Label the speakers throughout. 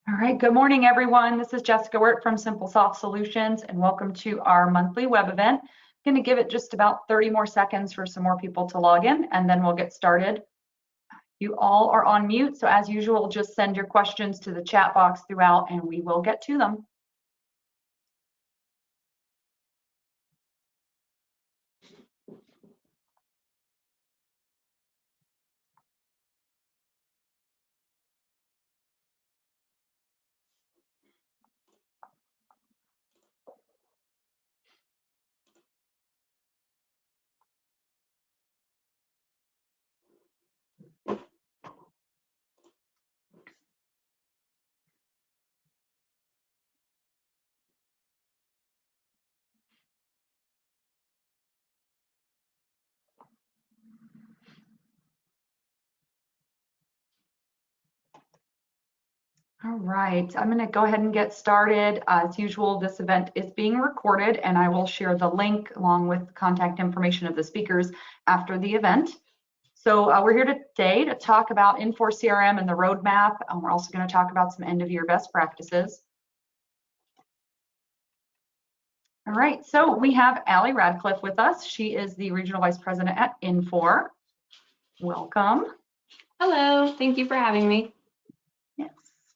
Speaker 1: All right, good morning, everyone. This is Jessica Wirt from Simplesoft Solutions, and welcome to our monthly web event. I'm going to give it just about 30 more seconds for some more people to log in, and then we'll get started. You all are on mute, so as usual, just send your questions to the chat box throughout, and we will get to them. All right, I'm going to go ahead and get started. As usual, this event is being recorded, and I will share the link along with contact information of the speakers after the event. So we're here today to talk about Infor CRM and the roadmap. We're also going to talk about some end-of-year best practices. All right, so we have Allie Radcliffe with us. She is the Regional Vice President at Infor. Welcome.
Speaker 2: Hello, thank you for having me.
Speaker 1: Yes,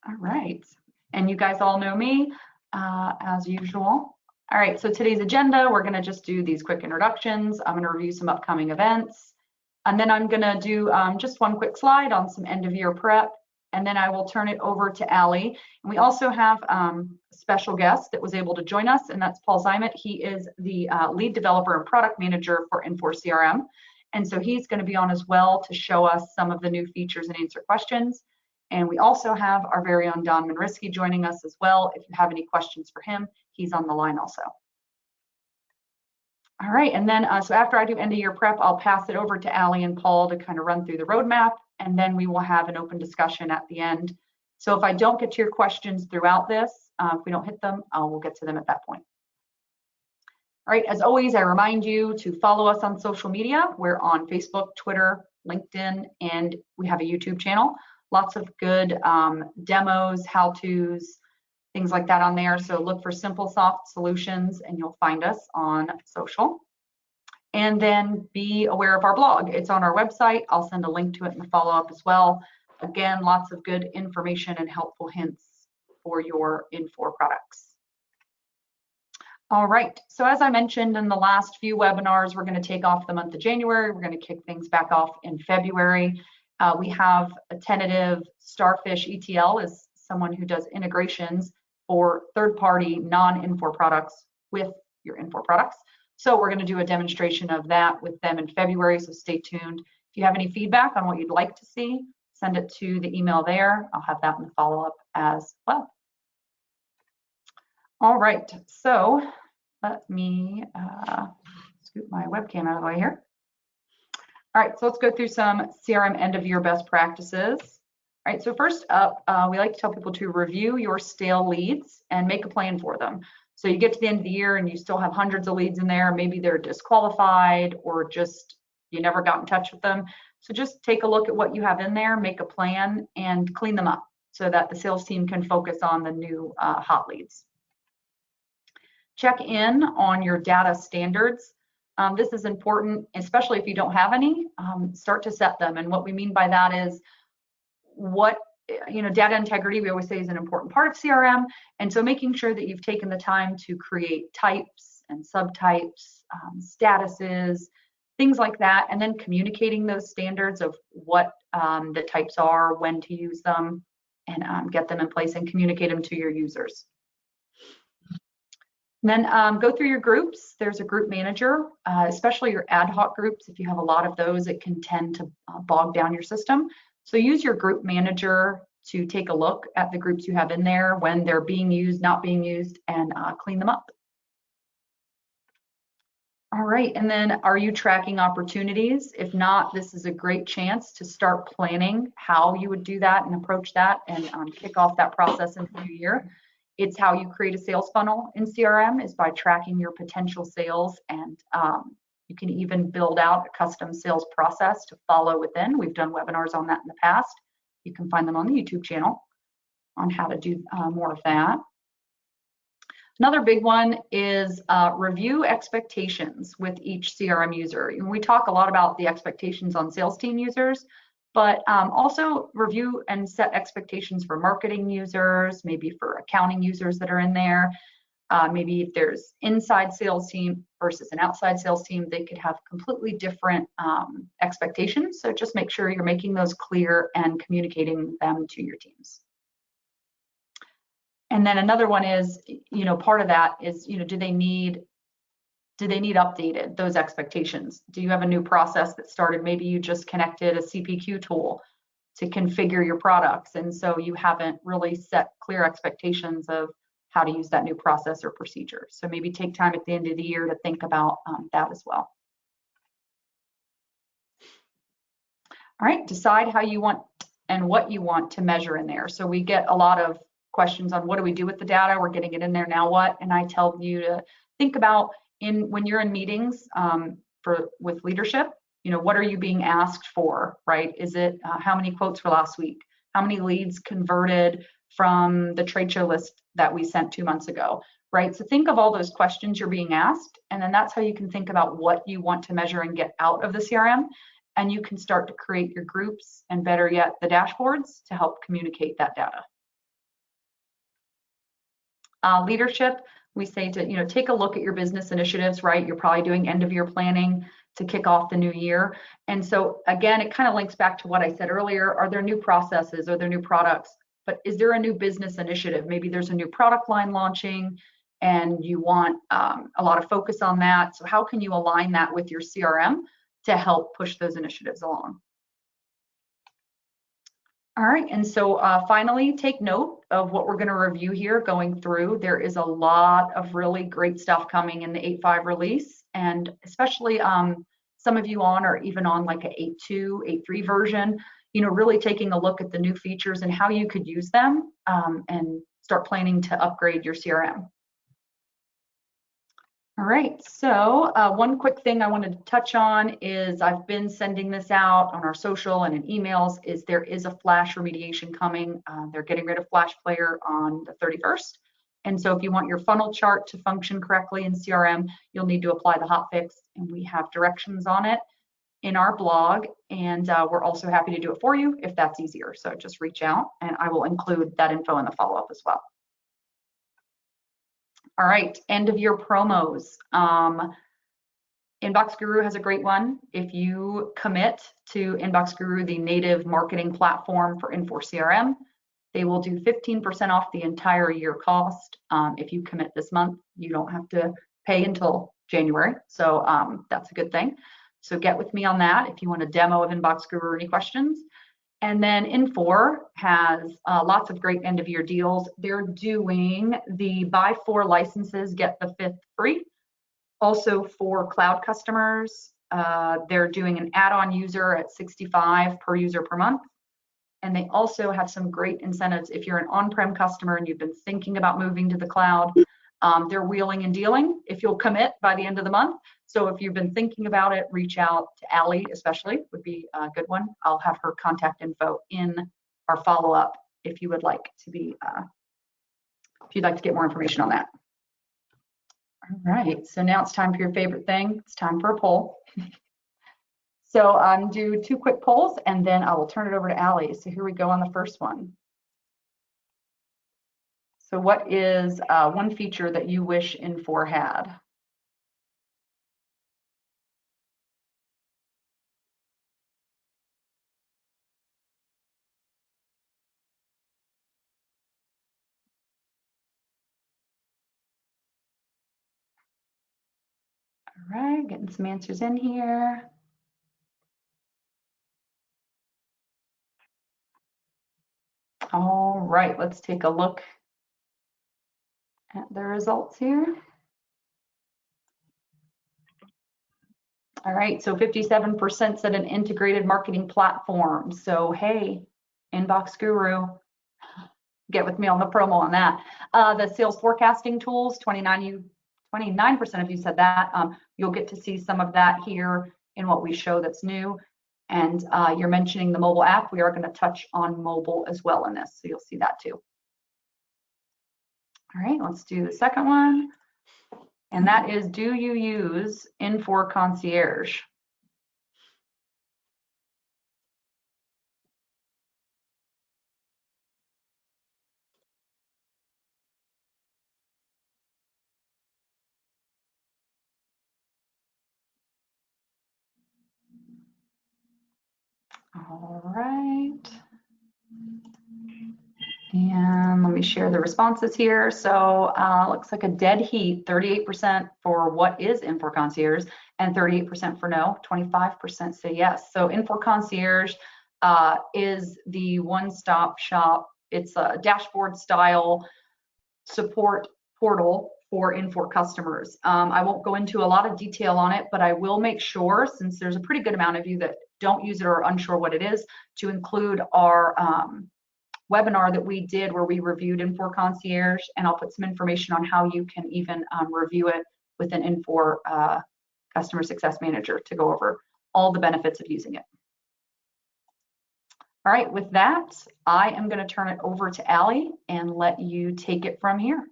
Speaker 1: all right. And you guys all know me as usual. All right, so today's agenda, we're going to just do these quick introductions. I'm going to review some upcoming events. And then I'm going to do just one quick slide on some end-of-year prep. And then I will turn it over to Allie. And we also have a special guest that was able to join us, and that's Paul Zimet. He is the lead developer and product manager for Infor CRM. And so he's going to be on as well to show us some of the new features and answer questions. And we also have our very own Don Manrisky joining us as well. If you have any questions for him, he's on the line also. All right, and then so after I do end of year prep, I'll pass it over to Allie and Paul to kind of run through the roadmap, and then we will have an open discussion at the end. So if I don't get to your questions throughout this, if we don't hit them, we'll get to them at that point. All right, as always, I remind you to follow us on social media. We're on Facebook, Twitter, LinkedIn, and we have a YouTube channel. Lots of good demos, how-tos, things like that on there. So look for Simplesoft Solutions and you'll find us on social. And then be aware of our blog. It's on our website. I'll send a link to it in the follow-up as well. Again, lots of good information and helpful hints for your Infor products. All right, so as I mentioned in the last few webinars, we're going to take off the month of January. We're going to kick things back off in February. We have a tentative Starfish ETL is someone who does integrations for third-party non-Infor products with your Infor products. So we're going to do a demonstration of that with them in February, so stay tuned. If you have any feedback on what you'd like to see, send it to the email there. I'll have that in the follow-up as well. All right, so let me scoot my webcam out of the way here. All right, so let's go through some CRM end-of-year best practices. All right, so first up, we like to tell people to review your stale leads and make a plan for them. So you get to the end of the year and you still have hundreds of leads in there. Maybe they're disqualified or just you never got in touch with them. So just take a look at what you have in there, make a plan, and clean them up so that the sales team can focus on the new hot leads. Check in on your data standards. This is important, especially if you don't have any. Start to set them. And what we mean by that is data integrity, we always say, is an important part of CRM. And so making sure that you've taken the time to create types and subtypes, statuses, things like that, and then communicating those standards of what the types are, when to use them, and get them in place and communicate them to your users. And then go through your groups. There's a group manager, especially your ad hoc groups. If you have a lot of those, it can tend to bog down your system. So use your group manager to take a look at the groups you have in there, when they're being used, not being used, and clean them up. All right, and then are you tracking opportunities? If not, this is a great chance to start planning how you would do that and approach that and kick off that process in the new year. It's how you create a sales funnel in CRM, is by tracking your potential sales, and you can even build out a custom sales process to follow within. We've done webinars on that in the past. You can find them on the YouTube channel. on how to do more of that. Another big one is review expectations with each CRM user. We talk a lot about the expectations on sales team users, but also review and set expectations for marketing users, maybe for accounting users that are in there. Maybe if there's inside sales team versus an outside sales team, they could have completely different expectations. So just make sure you're making those clear and communicating them to your teams. And then another one is, part of that is, do they need updated, those expectations? Do you have a new process that started? Maybe you just connected a CPQ tool to configure your products, and so you haven't really set clear expectations of how to use that new process or procedure. So maybe take time at the end of the year to think about that as well. All right, decide how you want and what you want to measure in there. So we get a lot of questions on what do we do with the data? We're getting it in there, now what? And I tell you to think about when you're in meetings with leadership, what are you being asked for, right? Is it how many quotes for last week? How many leads converted from the trade show list that we sent 2 months ago, right? So think of all those questions you're being asked, and then that's how you can think about what you want to measure and get out of the CRM, and you can start to create your groups and, better yet, the dashboards to help communicate that data. Leadership, we say to take a look at your business initiatives, right? You're probably doing end of year planning to kick off the new year. And so again, it kind of links back to what I said earlier. Are there new processes? Are there new products? But is there a new business initiative? Maybe there's a new product line launching and you want a lot of focus on that. So how can you align that with your CRM to help push those initiatives along? All right, and so finally, take note of what we're going to review here going through. There is a lot of really great stuff coming in the 8.5 release, and especially some of you are even on like a 8.2, 8.3 version, really taking a look at the new features and how you could use them and start planning to upgrade your CRM. All right, so one quick thing I wanted to touch on is I've been sending this out on our social and in emails, is there is a Flash remediation coming. They're getting rid of Flash Player on the 31st. And so if you want your funnel chart to function correctly in CRM, you'll need to apply the hotfix, and we have directions on it in our blog, and we're also happy to do it for you if that's easier. So just reach out and I will include that info in the follow-up as well. All right, end of year promos. Inbox Guru has a great one. If you commit to Inbox Guru, the native marketing platform for Infor CRM, they will do 15% off the entire year cost. If you commit this month, you don't have to pay until January. So that's a good thing. So get with me on that if you want a demo of Inbox Guru or any questions. And then Infor has lots of great end of year deals. They're doing the buy 4 licenses, get the 5th free. Also for cloud customers, they're doing an add-on user at $65 per user per month. And they also have some great incentives. If you're an on-prem customer and you've been thinking about moving to the cloud, they're wheeling and dealing if you'll commit by the end of the month. So if you've been thinking about it, reach out to Allie, especially, would be a good one. I'll have her contact info in our follow-up if you would like to be, if you'd like to get more information on that. All right, so now it's time for your favorite thing. It's time for a poll. So do 2 quick polls, and then I will turn it over to Allie. So here we go on the first one. So what is one feature that you wish Infor had? All right, getting some answers in here. All right, let's take a look at the results here. All right, so 57% said an integrated marketing platform. So hey, Inbox Guru, get with me on the promo on that. The sales forecasting tools, 29% of you said that. You'll get to see some of that here in what we show that's new. And you're mentioning the mobile app. We are going to touch on mobile as well in this, so you'll see that too. All right, let's do the second one. And that is, do you use Infor Concierge? All right. And let me share the responses here. So looks like a dead heat, 38% for what is Infor Concierge and 38% for no, 25% say yes. So Infor Concierge is the one-stop shop. It's a dashboard style support portal for Infor customers. I won't go into a lot of detail on it, but I will make sure, since there's a pretty good amount of you that don't use it or are unsure what it is, to include our webinar that we did where we reviewed Infor Concierge, and I'll put some information on how you can even review it with an Infor Customer Success Manager to go over all the benefits of using it. All right, with that, I am going to turn it over to Allie and let you take it from here.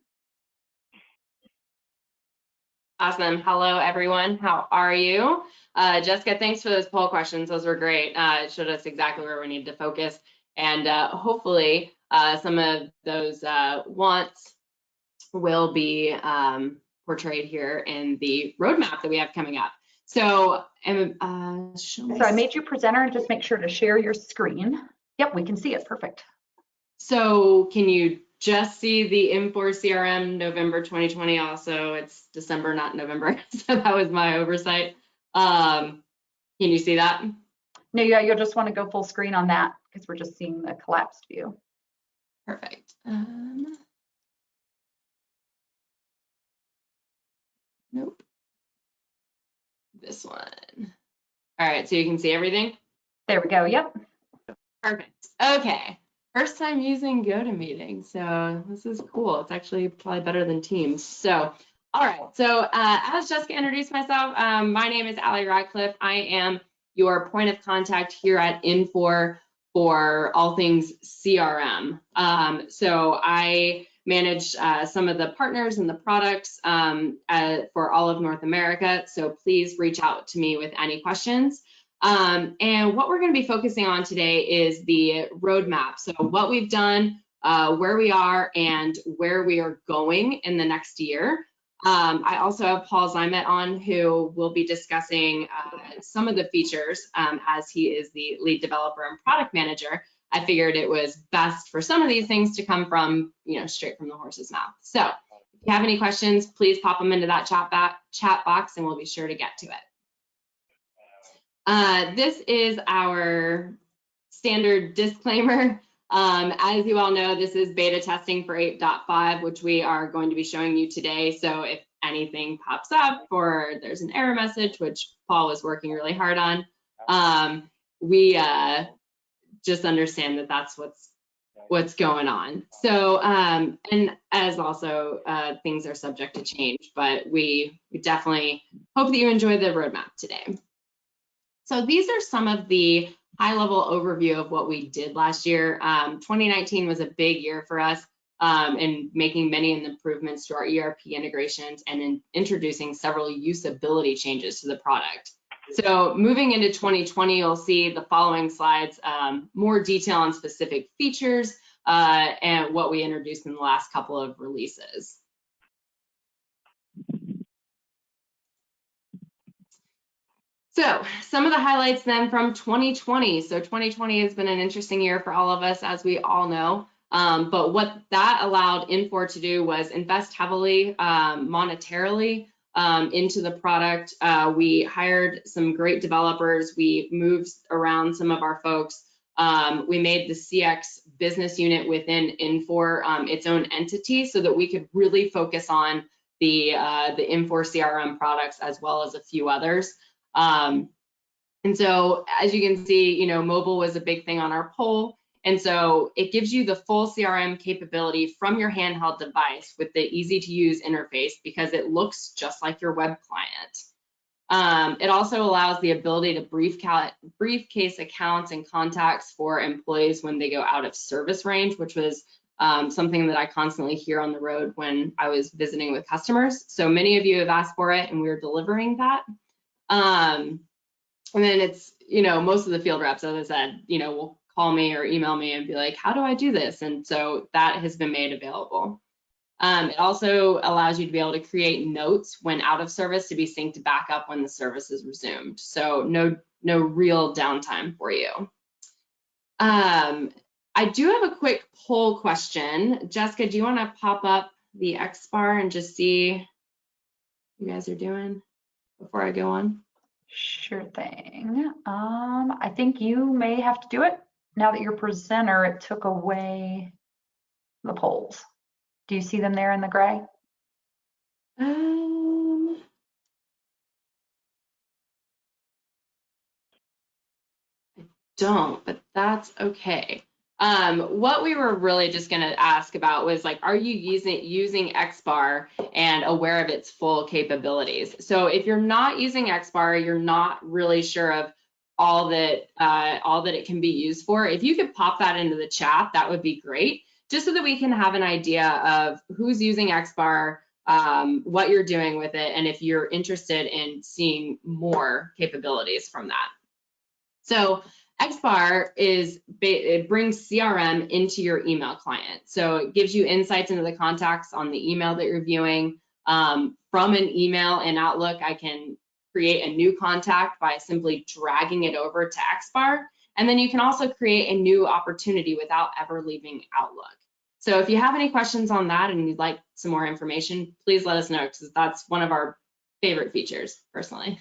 Speaker 2: Awesome. Hello, everyone. How are you? Jessica, thanks for those poll questions. Those were great. It showed us exactly where we need to focus. And hopefully some of those wants will be portrayed here in the roadmap that we have coming up. So,
Speaker 1: so I made you presenter, and just make sure to share your screen. Yep, we can see it. Perfect.
Speaker 2: So can you just see the Infor CRM November 2020? Also, it's December, not November. So that was my oversight. Can you see that?
Speaker 1: No, yeah, you'll just want to go full screen on that because we're just seeing the collapsed view.
Speaker 2: Perfect. Nope. This one. All right, so you can see everything?
Speaker 1: There we go, yep.
Speaker 2: Perfect. Okay. First time using GoToMeeting, so this is cool. It's actually probably better than Teams. So, all right. So as Jessica introduced myself, my name is Allie Radcliffe. I am your point of contact here at Infor for all things CRM. So I manage some of the partners and the products for all of North America. So please reach out to me with any questions. And what we're going to be focusing on today is the roadmap. So what we've done, where we are, and where we are going in the next year. I also have Paul Zymet on, who will be discussing some of the features as he is the lead developer and product manager. I figured it was best for some of these things to come from, straight from the horse's mouth. So if you have any questions, please pop them into that chat box and we'll be sure to get to it. This is our standard disclaimer. As you all know, this is beta testing for 8.5, which we are going to be showing you today. So if anything pops up or there's an error message, which Paul was working really hard on, we just understand that that's what's going on. So, and as also things are subject to change, but we definitely hope that you enjoy the roadmap today. So these are some of the high-level overview of what we did last year. 2019 was a big year for us in making many improvements to our ERP integrations and in introducing several usability changes to the product. So moving into 2020, you'll see the following slides, more detail on specific features and what we introduced in the last couple of releases. So some of the highlights then from 2020. So 2020 has been an interesting year for all of us, as we all know. But what that allowed Infor to do was invest heavily monetarily into the product. We hired some great developers. We moved around some of our folks. We made the CX business unit within Infor its own entity so that we could really focus on the Infor CRM products as well as a few others. And so as you can see, mobile was a big thing on our poll. And so it gives you the full CRM capability from your handheld device with the easy to use interface because it looks just like your web client. It also allows the ability to briefcase accounts and contacts for employees when they go out of service range, which was something that I constantly hear on the road when I was visiting with customers. So many of you have asked for it, and we're delivering that. And then it's, most of the field reps, as I said, will call me or email me and be like, how do I do this? And so that has been made available. It also allows you to be able to create notes when out of service to be synced back up when the service is resumed. So no real downtime for you. I do have a quick poll question. Jessica, do you want to pop up the X bar and just see what you guys are doing before I go on?
Speaker 1: Sure thing. I think you may have to do it. Now that you're presenter, it took away the polls. Do you see them there in the gray?
Speaker 2: I don't, but that's okay. What we were really just going to ask about was like, are you using XBAR and aware of its full capabilities? So if you're not using XBAR, you're not really sure of all that it can be used for. If you could pop that into the chat, that would be great, just so that we can have an idea of who's using XBAR, what you're doing with it, and if you're interested in seeing more capabilities from that. So XBAR it brings CRM into your email client. So it gives you insights into the contacts on the email that you're viewing. From an email in Outlook, I can create a new contact by simply dragging it over to XBAR. And then you can also create a new opportunity without ever leaving Outlook. So if you have any questions on that and you'd like some more information, please let us know, because that's one of our favorite features, personally.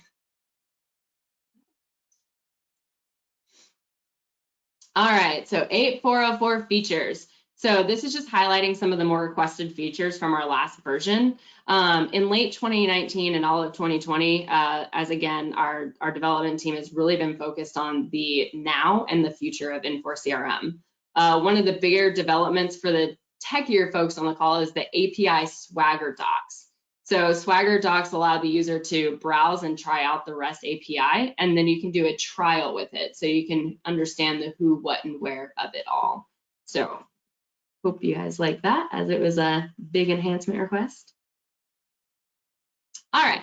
Speaker 2: All right, so 8404 features. So this is just highlighting some of the more requested features from our last version. In late 2019 and all of 2020, as again, our development team has really been focused on the now and the future of Infor CRM. One of the bigger developments for the techier folks on the call is the API Swagger docs. So Swagger docs allow the user to browse and try out the REST API, and then you can do a trial with it, so you can understand the who, what, and where of it all. So hope you guys like that, as it was a big enhancement request. All right,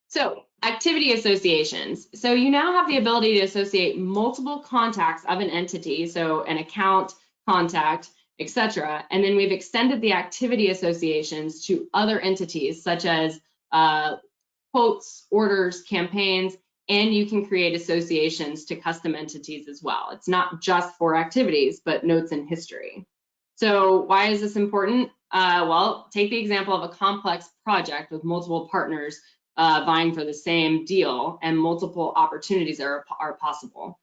Speaker 2: so activity associations. So you now have the ability to associate multiple contacts of an entity, so an account, contact, etc. And then we've extended the activity associations to other entities, such as quotes, orders, campaigns, and you can create associations to custom entities as well. It's not just for activities, but notes and history. So why is this important? Well, take the example of a complex project with multiple partners vying for the same deal, and multiple opportunities are possible.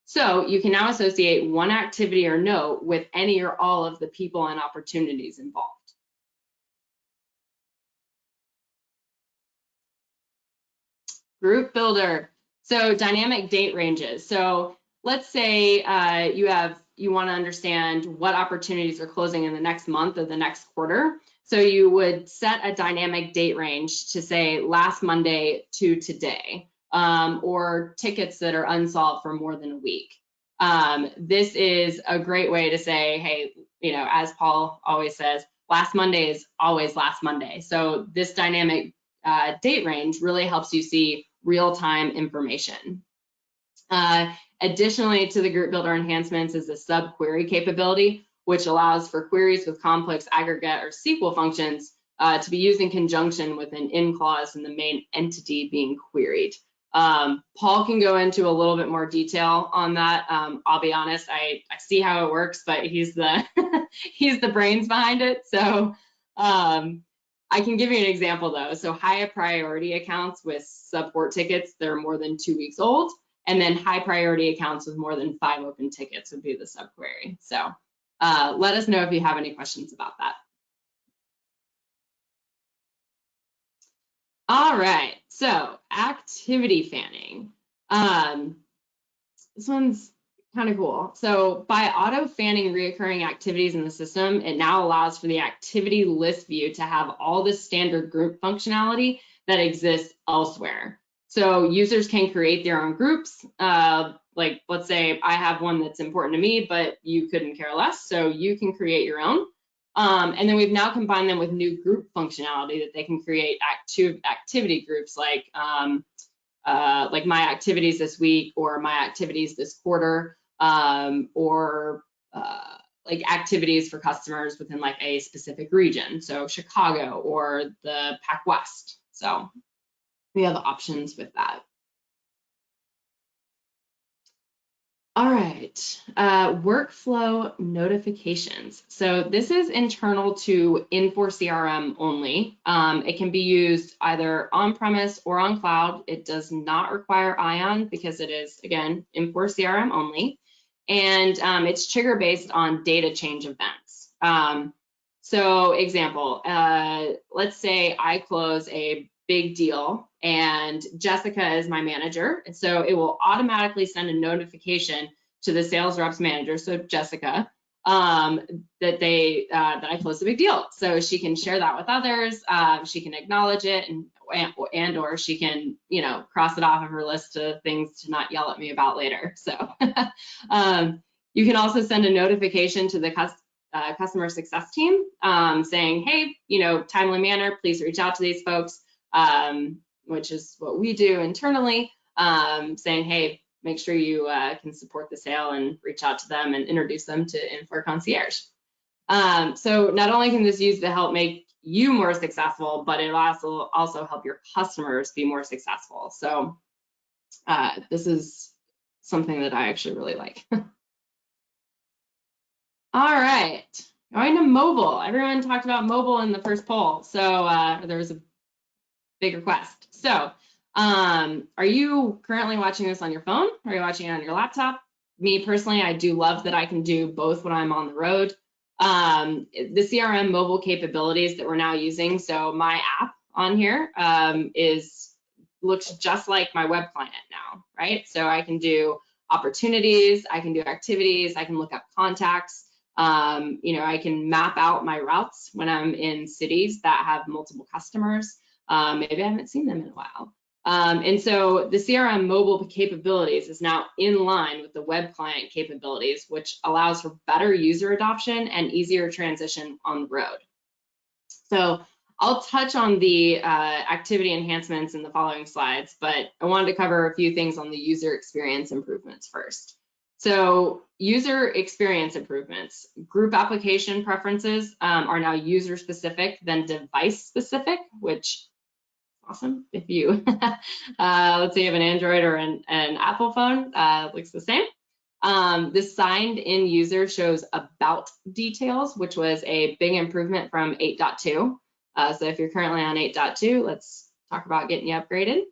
Speaker 2: So you can now associate one activity or note with any or all of the people and opportunities involved. Group builder. So dynamic date ranges. So let's say you want to understand what opportunities are closing in the next month or the next quarter. So you would set a dynamic date range to say last Monday to today, or tickets that are unsolved for more than a week. This is a great way to say, hey, as Paul always says, last Monday is always last Monday. So this dynamic date range really helps you see real-time information. Additionally to the group builder enhancements is the sub-query capability, which allows for queries with complex aggregate or SQL functions to be used in conjunction with an in clause in the main entity being queried. Paul can go into a little bit more detail on that. I'll be honest, I see how it works, but he's the he's the brains behind it. So I can give you an example though. So high priority accounts with support tickets that are more than 2 weeks old, and then high priority accounts with more than 5 open tickets would be the subquery. So let us know if you have any questions about that. All right, so activity fanning. This one's kind of cool. So by auto fanning reoccurring activities in the system, it now allows for the activity list view to have all the standard group functionality that exists elsewhere. So users can create their own groups. Like let's say I have one that's important to me, but you couldn't care less. So you can create your own. And then we've now combined them with new group functionality that they can create activity groups like my activities this week or my activities this quarter, or like activities for customers within like a specific region. So Chicago or the Pac West. So we have options with that. All right, workflow notifications. So this is internal to Infor CRM only. It can be used either on-premise or on cloud. It does not require Ion because it is, again, Infor CRM only. And it's trigger based on data change events. So example, let's say I close a big deal and Jessica is my manager. And so it will automatically send a notification to the sales reps manager, so Jessica, that I closed a big deal. So she can share that with others. She can acknowledge it and or she can, cross it off of her list of things to not yell at me about later. So you can also send a notification to the customer success team saying, hey, timely manner, please reach out to these folks. Which is what we do internally, saying, hey, make sure you can support the sale and reach out to them and introduce them to Infor Concierge. So not only can this use to help make you more successful, but it also help your customers be more successful. So this is something that I actually really like. All right, going to mobile. Everyone talked about mobile in the first poll. So there was a big request. So are you currently watching this on your phone? Are you watching it on your laptop? Me personally, I do love that I can do both when I'm on the road. The CRM mobile capabilities that we're now using, so my app on here looks just like my web client now, right? So I can do opportunities, I can do activities, I can look up contacts. I can map out my routes when I'm in cities that have multiple customers. Maybe I haven't seen them in a while. And so the CRM mobile capabilities is now in line with the web client capabilities, which allows for better user adoption and easier transition on the road. So I'll touch on the activity enhancements in the following slides, but I wanted to cover a few things on the user experience improvements first. So user experience improvements, group application preferences are now user specific than device specific, which awesome. If you, let's say you have an Android or an Apple phone, looks the same. The signed in user shows about details, which was a big improvement from 8.2. So if you're currently on 8.2, let's talk about getting you upgraded.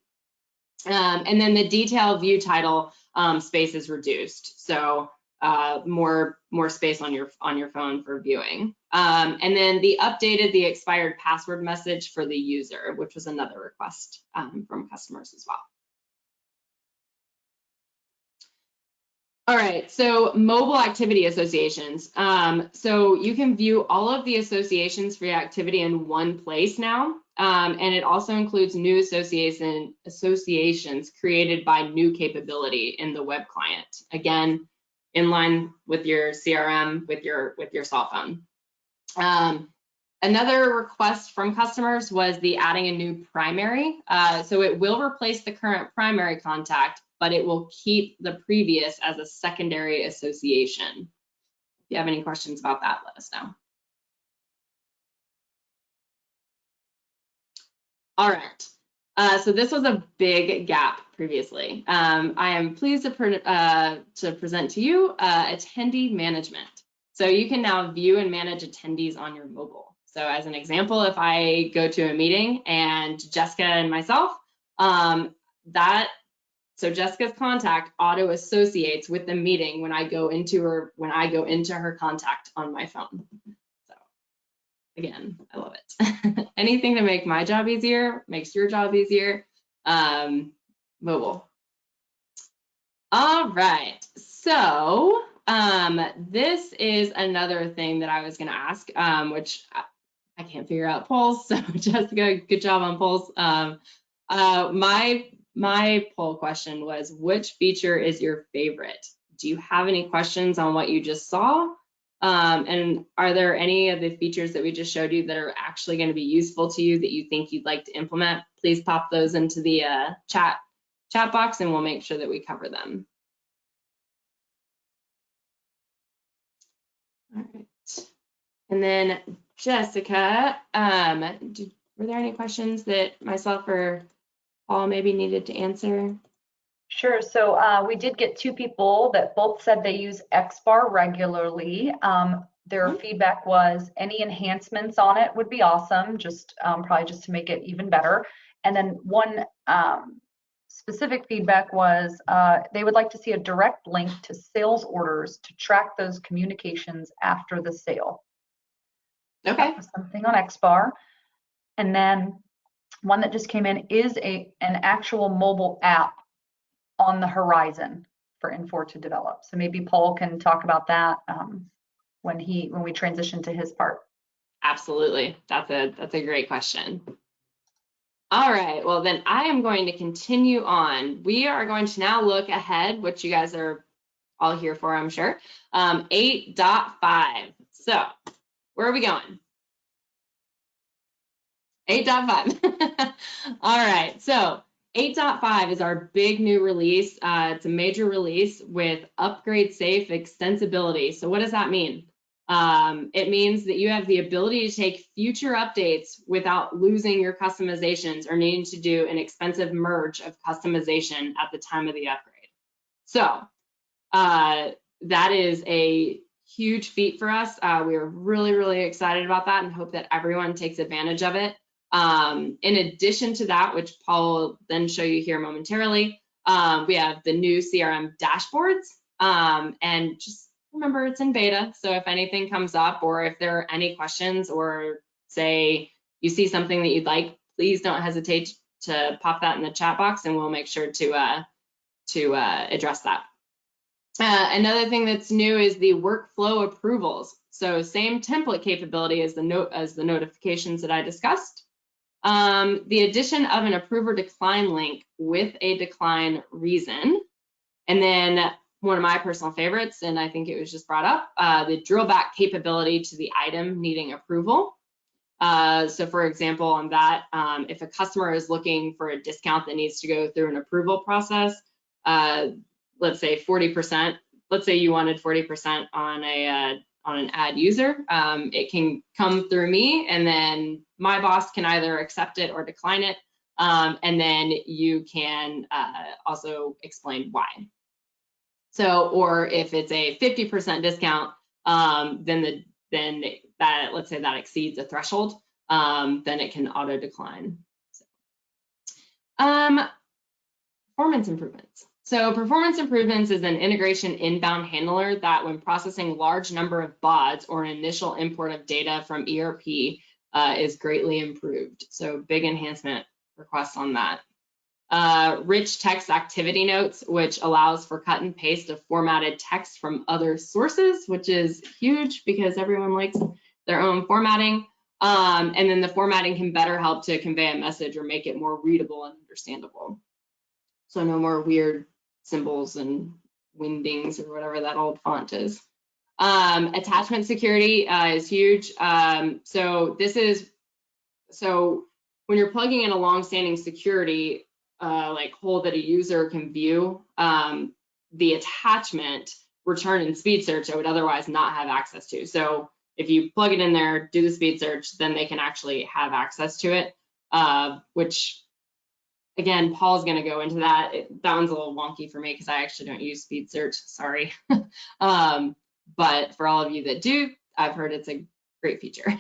Speaker 2: And then the detail view title space is reduced. So more space on your phone for viewing. And then the expired password message for the user, which was another request from customers as well. All right, so mobile activity associations. So you can view all of the associations for your activity in one place now. And it also includes new associations created by new capability in the web client. Again, in line with your CRM, with your cell phone. Another request from customers was the adding a new primary. So it will replace the current primary contact, but it will keep the previous as a secondary association. If you have any questions about that, let us know. All right. So this was a big gap previously. I am pleased to present to you attendee management. So you can now view and manage attendees on your mobile. So as an example, if I go to a meeting and Jessica and myself, so Jessica's contact auto associates with the meeting when I go into her contact on my phone. Again, I love it. Anything to make my job easier makes your job easier. Mobile. All right, so this is another thing that I was going to ask, which I can't figure out polls. So Jessica, good job on polls. My poll question was, which feature is your favorite? Do you have any questions on what you just saw? And are there any of the features that we just showed you that are actually going to be useful to you that you think you'd like to implement? Please pop those into the chat box and we'll make sure that we cover them. All right. And then Jessica, were there any questions that myself or Paul maybe needed to answer?
Speaker 1: Sure. So we did get 2 people that both said they use XBAR regularly. Their feedback was any enhancements on it would be awesome, just probably just to make it even better. And then one specific feedback was they would like to see a direct link to sales orders to track those communications after the sale.
Speaker 2: Okay.
Speaker 1: Something on XBAR. And then one that just came in is an actual mobile app on the horizon for Infor to develop. So maybe Paul can talk about that when we transition to his part.
Speaker 2: Absolutely. That's a great question. All right, well then I am going to continue on. We are going to now look ahead, which you guys are all here for, I'm sure. 8.5. So where are we going? 8.5. All right, so 8.5 is our big new release. It's a major release with upgrade safe extensibility. So what does that mean? It means that you have the ability to take future updates without losing your customizations or needing to do an expensive merge of customization at the time of the upgrade. So that is a huge feat for us. We are really, really excited about that and hope that everyone takes advantage of it. In addition to that, which Paul will then show you here momentarily, we have the new CRM dashboards, and just remember it's in beta. So if anything comes up or if there are any questions or say you see something that you'd like, please don't hesitate to pop that in the chat box and we'll make sure to address that. Another thing that's new is the workflow approvals. So same template capability as the notifications that I discussed. The addition of an approve or decline link with a decline reason. And then one of my personal favorites, and I think it was just brought up, the drill back capability to the item needing approval. So for example, on that, if a customer is looking for a discount that needs to go through an approval process, let's say 40%, let's say you wanted 40% on an ad user, it can come through me and then my boss can either accept it or decline it. And then you can also explain why. So, or if it's a 50% discount, then that, let's say that exceeds a threshold, then it can auto decline. So, performance improvements. So performance improvements is an integration inbound handler that when processing large number of bots or an initial import of data from ERP is greatly improved. So big enhancement request on that. Rich text activity notes, which allows for cut and paste of formatted text from other sources, which is huge because everyone likes their own formatting. And then the formatting can better help to convey a message or make it more readable and understandable. So no more weird symbols and windings or whatever that old font is. Attachment security is huge. So when you're plugging in a long-standing security like hole that a user can view, the attachment return and speed search I would otherwise not have access to. So if you plug it in there, do the speed search, then they can actually have access to it, which again, Paul's going to go into that. That one's a little wonky for me because I actually don't use speed search, sorry. But for all of you that do, I've heard it's a great feature.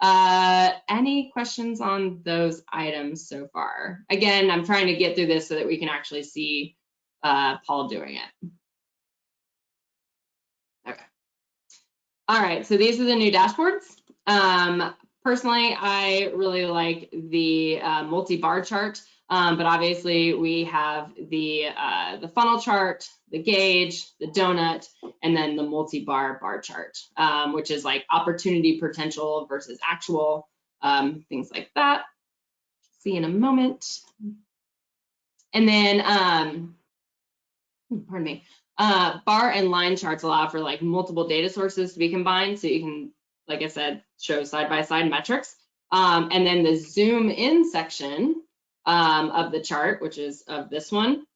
Speaker 2: Any questions on those items so far? Again, I'm trying to get through this so that we can actually see Paul doing it. Okay. All right, so these are the new dashboards. Personally, I really like the multi-bar chart. But obviously we have the funnel chart, the gauge, the donut, and then the multi-bar bar chart, which is like opportunity potential versus actual, things like that. See in a moment. And then, pardon me. Bar and line charts allow for like multiple data sources to be combined, so you can, like I said, show side-by-side metrics. And then the zoom in section of the chart, which is of this one.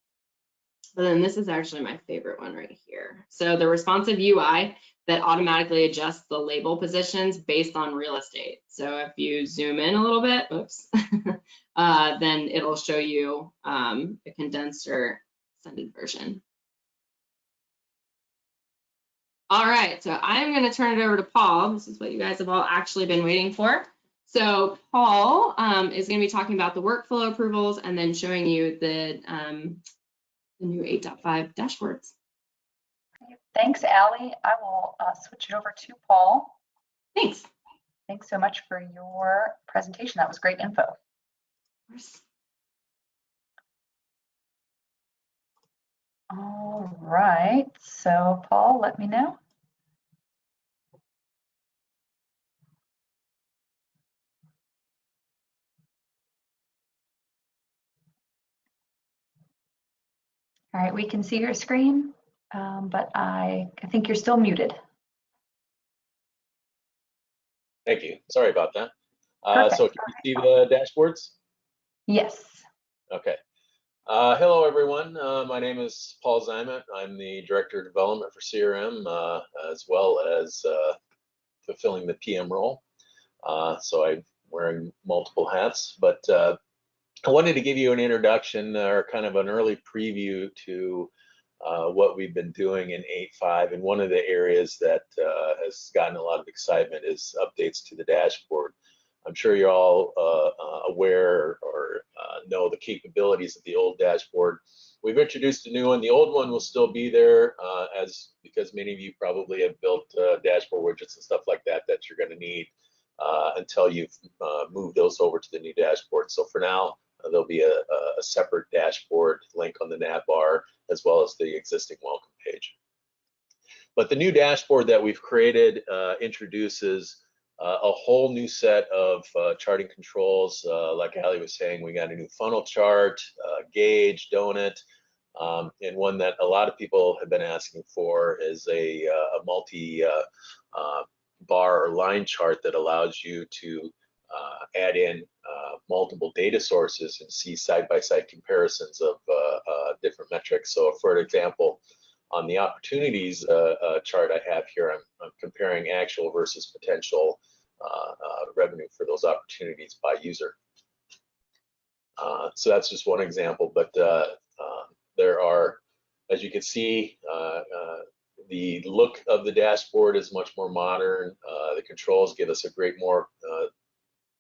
Speaker 2: But then this is actually my favorite one right here. So the responsive UI that automatically adjusts the label positions based on real estate. So if you zoom in a little bit, oops, then it'll show you a condensed or extended version. All right, so I'm going to turn it over to Paul. This is what you guys have all actually been waiting for. So Paul is going to be talking about the workflow approvals and then showing you the new 8.5 dashboards.
Speaker 1: Thanks, Allie. I will switch it over to Paul.
Speaker 2: Thanks.
Speaker 1: Thanks so much for your presentation. That was great info.
Speaker 2: Of course.
Speaker 1: All right, so Paul, let me know. All right, we can see your screen, but I think you're still muted.
Speaker 3: Thank you. Sorry about that. So can you see the dashboards?
Speaker 1: Yes.
Speaker 3: Okay. Hello, everyone. My name is Paul Zymet. I'm the Director of Development for CRM, as well as fulfilling the PM role. So I'm wearing multiple hats, but I wanted to give you an introduction or kind of an early preview to what we've been doing in 8.5, and one of the areas that has gotten a lot of excitement is updates to the dashboard. I'm sure you're all aware or know the capabilities of the old dashboard. We've introduced a new one. The old one will still be there because many of you probably have built dashboard widgets and stuff like that that you're going to need until you've moved those over to the new dashboard. So for now, there'll be a separate dashboard link on the nav bar, as well as the existing welcome page. But the new dashboard that we've created introduces a whole new set of charting controls. Like Ali was saying, we got a new funnel chart, gauge, donut, and one that a lot of people have been asking for is a multi bar or line chart that allows you to add in multiple data sources and see side-by-side comparisons of different metrics. So for example, on the opportunities chart I have here, I'm comparing actual versus potential revenue for those opportunities by user. So that's just one example, but there are, as you can see, the look of the dashboard is much more modern. The controls give us a great more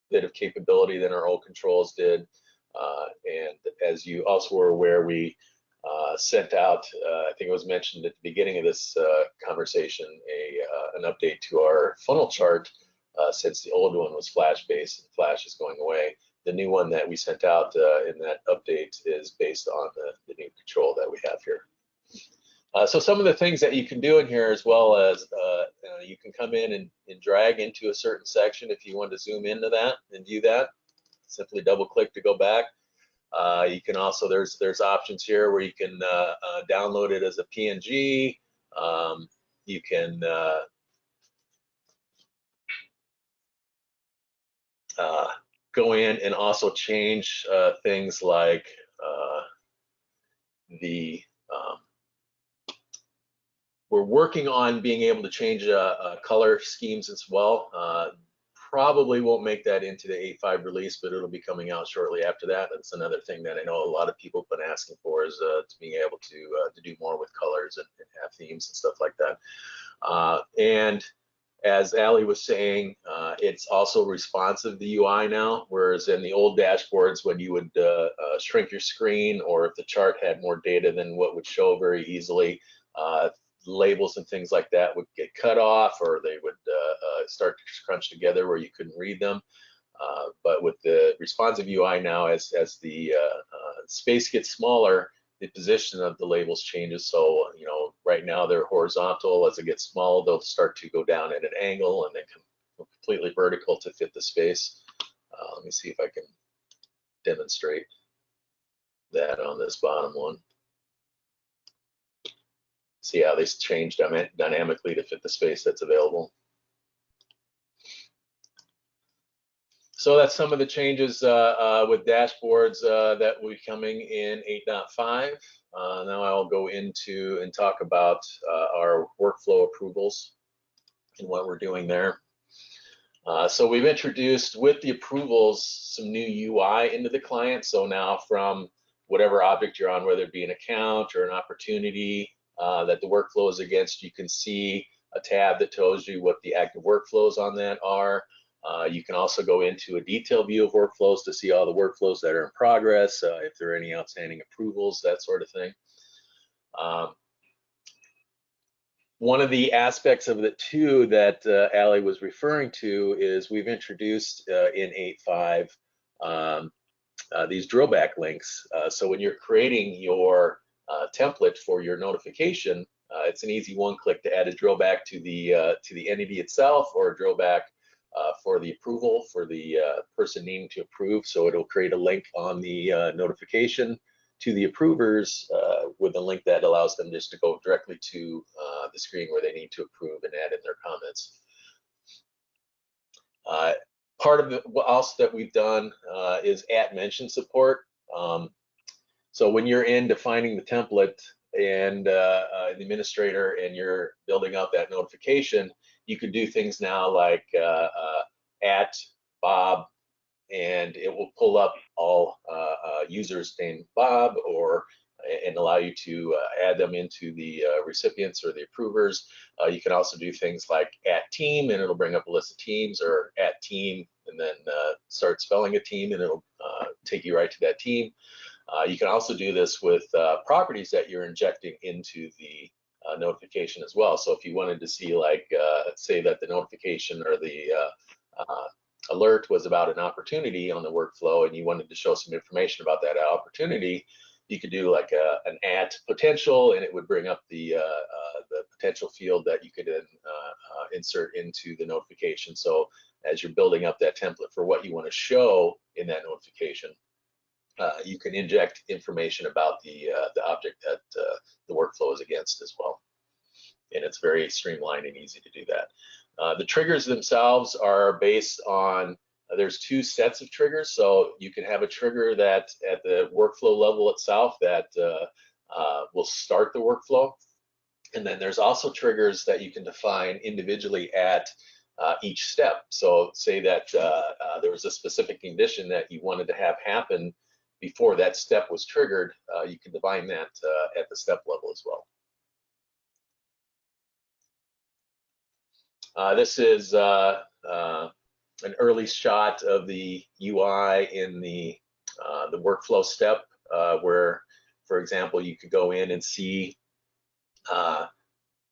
Speaker 3: bit of capability than our old controls did. And as you also were aware, we sent out, I think it was mentioned at the beginning of this conversation, an update to our funnel chart since the old one was Flash-based and Flash is going away. The new one that we sent out in that update is based on the new control that we have here. So some of the things that you can do in here, as well as you can come in and drag into a certain section if you want to zoom into that and view that. Simply double click to go back. You can also, there's options here where you can download it as a PNG. You can go in and also change things like we're working on being able to change color schemes as well. Probably won't make that into the 8.5 release, but it'll be coming out shortly after that. That's another thing that I know a lot of people have been asking for, is to being able to do more with colors and have themes and stuff like that. And as Ali was saying, it's also responsive, the UI now, whereas in the old dashboards, when you would shrink your screen, or if the chart had more data than what would show very easily, labels and things like that would get cut off, or they would start to crunch together where you couldn't read them. But with the responsive UI now, as the space gets smaller, the position of the labels changes. So, you know, right now they're horizontal. As it gets small, they'll start to go down at an angle and then come completely vertical to fit the space. Let me see if I can demonstrate that on this bottom one. see how they change dynamically to fit the space that's available. So that's some of the changes with dashboards that will be coming in 8.5. Now I'll go into and talk about our workflow approvals and what we're doing there. So we've introduced with the approvals some new UI into the client. So now from whatever object you're on, whether it be an account or an opportunity that the workflow is against, you can see a tab that tells you what the active workflows on that are. You can also go into a detailed view of workflows to see all the workflows that are in progress, if there are any outstanding approvals, that sort of thing. One of the aspects of it too that Allie was referring to is we've introduced in 8.5 these drill back links. So when you're creating your template for your notification, it's an easy one-click to add a drill back to the entity itself, or a drill back for the approval for the person needing to approve. So it'll create a link on the notification to the approvers with a link that allows them just to go directly to the screen where they need to approve and add in their comments. Part of what else that we've done is @mention support. So when you're in defining the template and the administrator and you're building out that notification, you can do things now like @Bob, and it will pull up all users named Bob, and allow you to add them into the recipients or the approvers. You can also do things like @team, and it'll bring up a list of teams, or @team, and then start spelling a team, and it'll take you right to that team. You can also do this with properties that you're injecting into the notification as well. So if you wanted to see, like, say that the notification or the alert was about an opportunity on the workflow, and you wanted to show some information about that opportunity, you could do like an @potential, and it would bring up the potential field that you could then insert into the notification. So as you're building up that template for what you want to show in that notification, you can inject information about the object that the workflow is against as well. And it's very streamlined and easy to do that. The triggers themselves are based on, there's two sets of triggers. So you can have a trigger that at the workflow level itself that will start the workflow. And then there's also triggers that you can define individually at each step. So say that there was a specific condition that you wanted to have happen before that step was triggered, you can define that at the step level as well. This is an early shot of the UI in the workflow step, where, for example, you could go in and see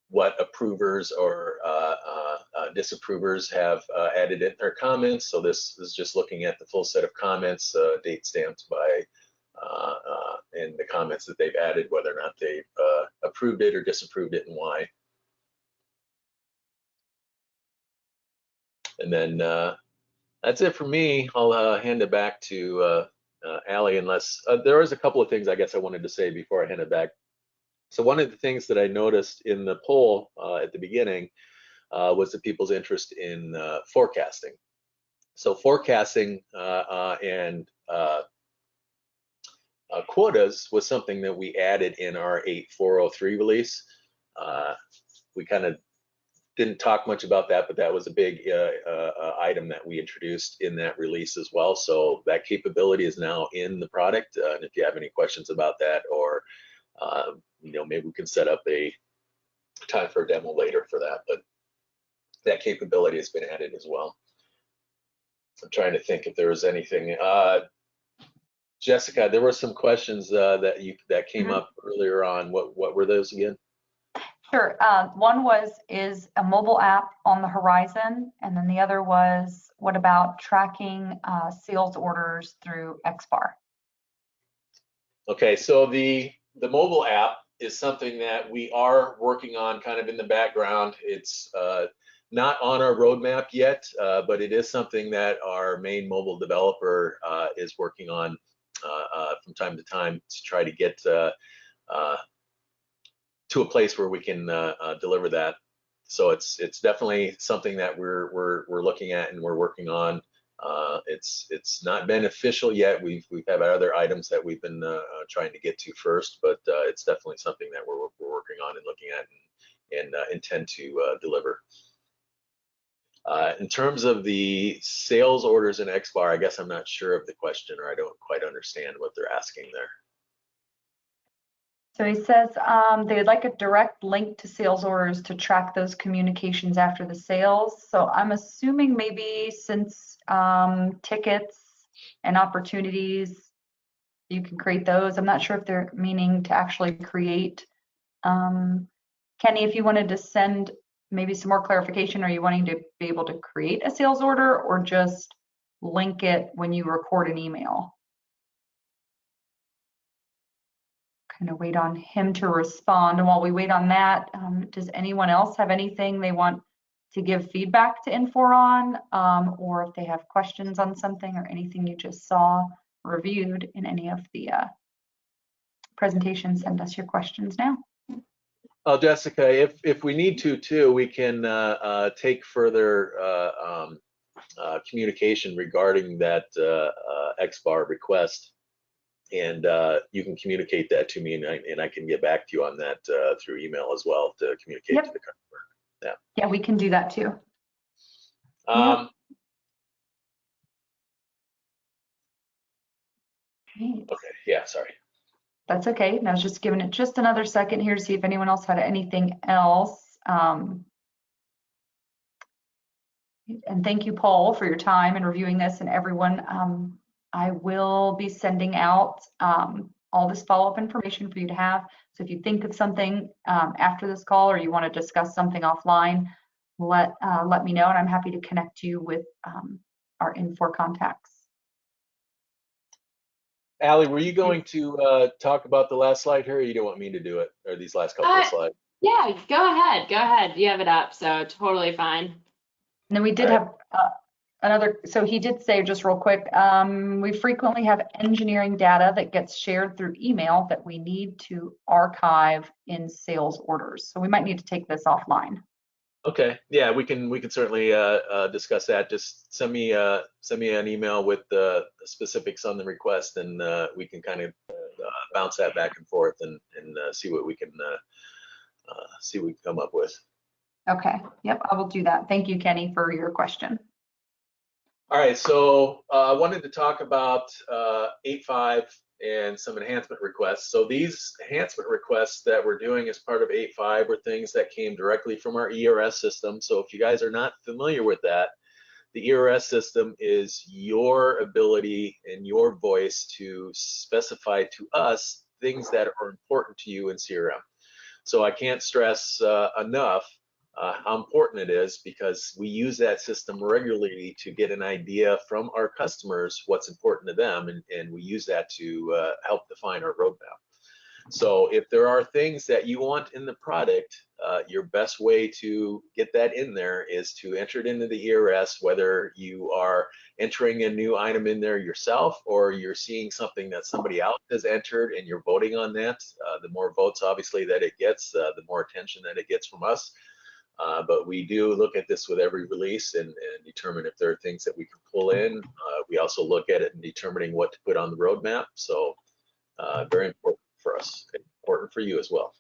Speaker 3: what approvers or disapprovers have added in their comments. So this is just looking at the full set of comments, date stamped by, and the comments that they've added, whether or not they've approved it or disapproved it and why. And then that's it for me. I'll hand it back to Allie, unless there was a couple of things I guess I wanted to say before I hand it back. So one of the things that I noticed in the poll at the beginning was the people's interest in forecasting. So forecasting and quotas was something that we added in our 8.403 release. We kind of didn't talk much about that, but that was a big item that we introduced in that release as well. So that capability is now in the product. And if you have any questions about that, or you know, maybe we can set up a time for a demo later for that. But that capability has been added as well. I'm trying to think if there was anything. Jessica, there were some questions that came up earlier on. What were those again?
Speaker 1: Sure. One was, is a mobile app on the horizon? And then the other was, what about tracking sales orders through XBAR?
Speaker 3: Okay, so the mobile app is something that we are working on kind of in the background. It's not on our roadmap yet, but it is something that our main mobile developer is working on from time to time to try to get to to a place where we can deliver that. So it's definitely something that we're looking at and we're working on. It's not been official yet. We've had other items that we've been trying to get to first, but it's definitely something that we're working on and looking at and intend to deliver. In terms of the sales orders in XBAR, I guess I'm not sure of the question, or I don't quite understand what they're asking there.
Speaker 1: So he says they would like a direct link to sales orders to track those communications after the sales. So I'm assuming maybe since tickets and opportunities, you can create those. I'm not sure if they're meaning to actually create. Kenny, if you wanted to send maybe some more clarification, are you wanting to be able to create a sales order or just link it when you record an email? Kind of wait on him to respond. And while we wait on that, does anyone else have anything they want to give feedback to Infor on, or if they have questions on something or anything you just saw reviewed in any of the presentations, send us your questions now.
Speaker 3: Oh, Jessica, if we need to too, we can take further communication regarding that XBAR request. And you can communicate that to me, and I can get back to you on that through email as well to communicate to the customer. Yeah.
Speaker 1: Yeah, we can do that too.
Speaker 3: Okay. Yeah. Sorry.
Speaker 1: That's okay. And I was just giving it just another second here to see if anyone else had anything else. And thank you, Paul, for your time and reviewing this, and everyone. I will be sending out all this follow-up information for you to have. So if you think of something after this call or you want to discuss something offline, let me know, and I'm happy to connect you with our Infor contacts.
Speaker 3: Allie, were you going to talk about the last slide here, or you don't want me to do it, or these last couple of slides?
Speaker 2: Yeah, go ahead. Go ahead. You have it up, so totally fine.
Speaker 1: And then we did have another, so he did say just real quick, we frequently have engineering data that gets shared through email that we need to archive in sales orders. So we might need to take this offline.
Speaker 3: Okay, yeah, we can certainly discuss that. Just send me an email with the specifics on the request, and we can kind of bounce that back and forth and see what we can come up with.
Speaker 1: Okay, yep, I will do that. Thank you, Kenny, for your question.
Speaker 3: All right, so I wanted to talk about 8.5 and some enhancement requests. So these enhancement requests that we're doing as part of 8.5 were things that came directly from our ERS system. So if you guys are not familiar with that, the ERS system is your ability and your voice to specify to us things that are important to you in CRM. So I can't stress enough how important it is, because we use that system regularly to get an idea from our customers what's important to them, and we use that to help define our roadmap. So if there are things that you want in the product, your best way to get that in there is to enter it into the ERS, whether you are entering a new item in there yourself or you're seeing something that somebody else has entered and you're voting on that. The more votes, obviously, that it gets, the more attention that it gets from us. But we do look at this with every release and determine if there are things that we can pull in. We also look at it in determining what to put on the roadmap. So very important for us, important for you as well.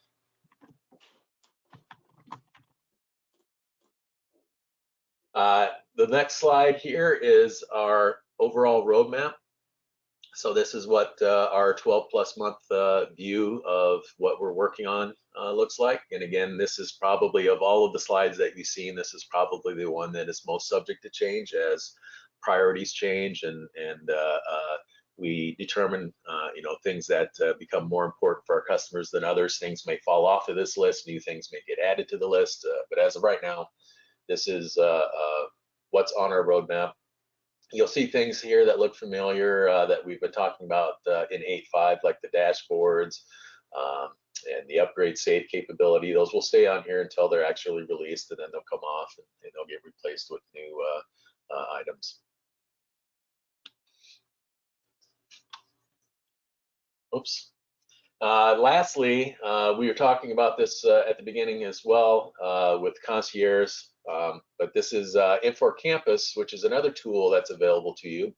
Speaker 3: The next slide here is our overall roadmap. So this is what our 12+ month view of what we're working on looks like. And again, this is probably, of all of the slides that you've seen, this is probably the one that is most subject to change as priorities change and we determine things that become more important for our customers than others. Things may fall off of this list, new things may get added to the list, but as of right now, this is what's on our roadmap. You'll see things here that look familiar that we've been talking about in 8.5, like the dashboards and the upgrade save capability. Those will stay on here until they're actually released, and then they'll come off and they'll get replaced with new items. Oops. Lastly, we were talking about this at the beginning as well with concierge, but this is Infor Campus, which is another tool that's available to you.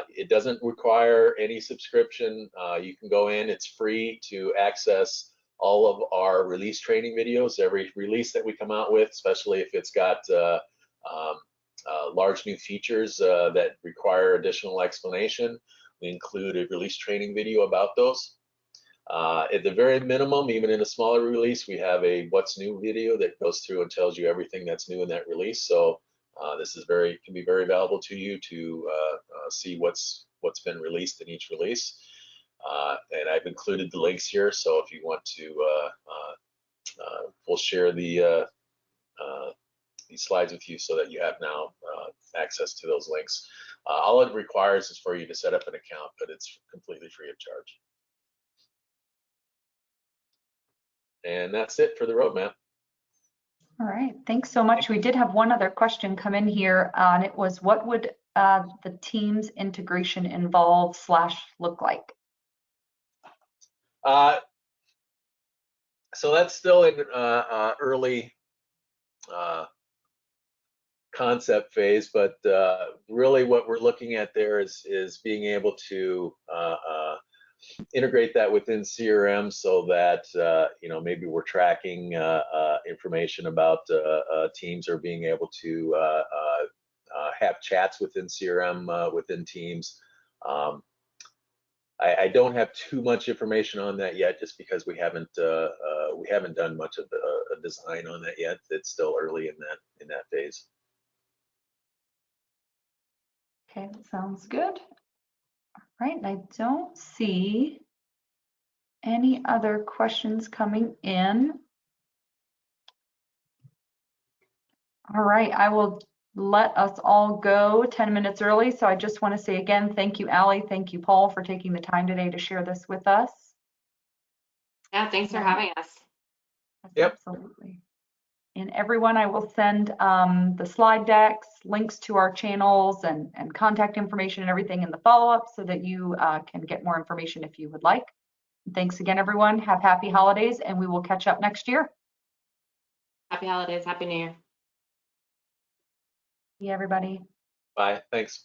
Speaker 3: It doesn't require any subscription. You can go in, it's free to access all of our release training videos. Every release that we come out with, especially if it's got large new features that require additional explanation, we include a release training video about those. At the very minimum, even in a smaller release, we have a what's new video that goes through and tells you everything that's new in that release. So this is can be very valuable to you to see what's been released in each release. And I've included the links here, so if you want to, we'll share these slides with you so that you have now access to those links. All it requires is for you to set up an account, but it's completely free of charge. And that's it for the roadmap.
Speaker 1: All right, thanks so much. We did have one other question come in here, and it was, what would the Teams integration involve / look like?
Speaker 3: So that's still in early concept phase, but really what we're looking at there is being able to integrate that within CRM so that maybe we're tracking information about teams, or being able to have chats within CRM within Teams. I don't have too much information on that yet, just because we haven't done much of a design on that yet. It's still early in that phase.
Speaker 1: Okay, that sounds good. All right, and I don't see any other questions coming in. All right, I will let us all go 10 minutes early. So I just want to say again, thank you, Allie. Thank you, Paul, for taking the time today to share this with us.
Speaker 2: Yeah, thanks for having us.
Speaker 3: Yep.
Speaker 1: Absolutely. And everyone, I will send the slide decks, links to our channels, and contact information and everything in the follow-up, so that you can get more information if you would like. Thanks again, everyone. Have happy holidays, and we will catch up next year.
Speaker 2: Happy holidays. Happy New Year.
Speaker 1: See you, everybody.
Speaker 3: Bye. Thanks.